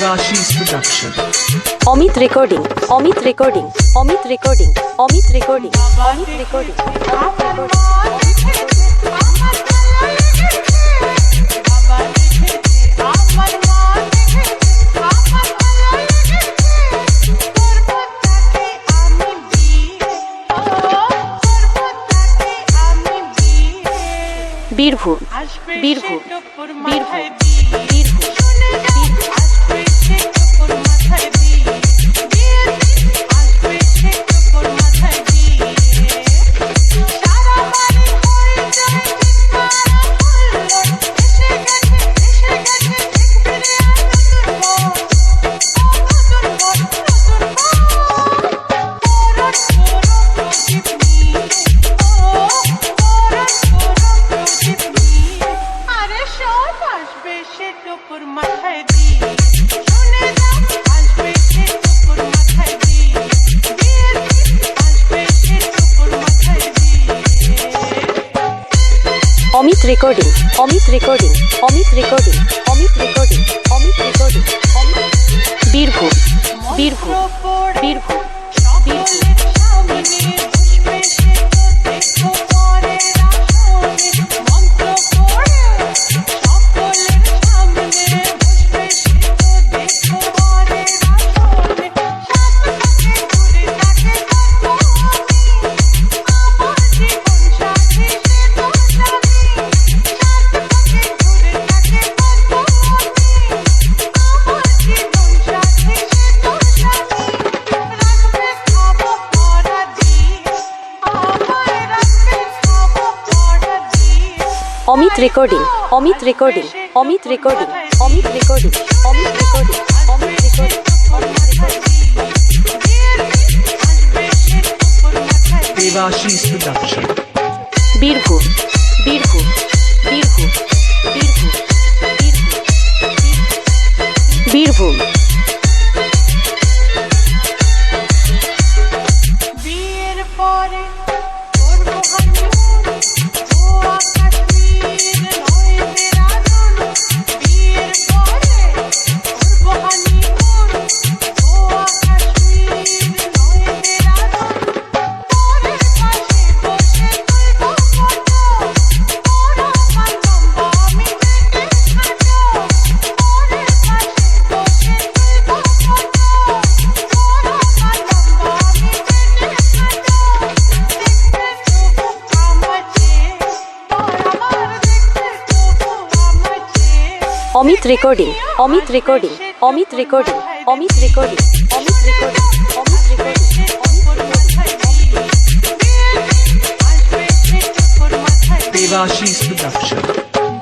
Devashi's production. Amit recording. Amit recording. Amit recording. Amit recording. Amit recording. Birbhum Birbhum Birbhum Birbhum Amit recording. Amit recording. Amit recording. Amit recording. Amit recording. Birbhum Birbhum Birbhum Amit recording. Amit recording. Amit recording. Amit recording. Amit recording. Amit recording. Devashi's production. Birbhum Birbhum Birbhum Birbhum Birbhum বিয়ের পরে করব honeymoon ও কাশ্মীর নয় দেরাদুন বিয়ের পরে করব honeymoon ও কাশ্মীর নয় দেরাদুন তোরের পাশে বসে তুলব ফটো তোর আমার লম্বা আমি দেখে খাটো তোরের পাশে বসে তুলব ফটো তোর আমার লম্বা আমি দেখে খাটো দেখতে তবু আমাকে তোর আমার দেখতে তবু আমাকে Amit recording. Amit recording. Amit recording. Amit recording. Amit recording. Amit recording. Devashi's production.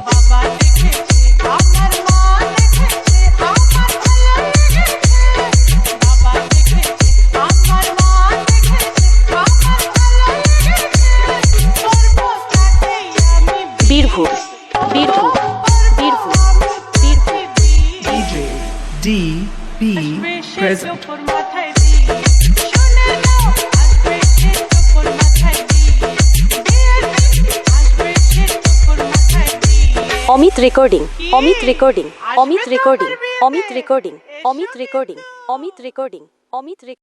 বাবা দেখেছে আমার মা দেখেছে আমার ভালো লেগেছে বাবা দেখেছে আমার মা দেখেছে আমার ভালো লেগেছে করব তাকেই আমি Birbhum Birbhum Birbhum Birbhum DJ DB present. উপর মাথায় দি শুনে নাও আসবে সে উপর মাথায় দি আসবে সে উপর মাথায় দি Amit recording. Amit recording. Amit recording. Amit recording. Amit recording. Amit recording. Amit recording.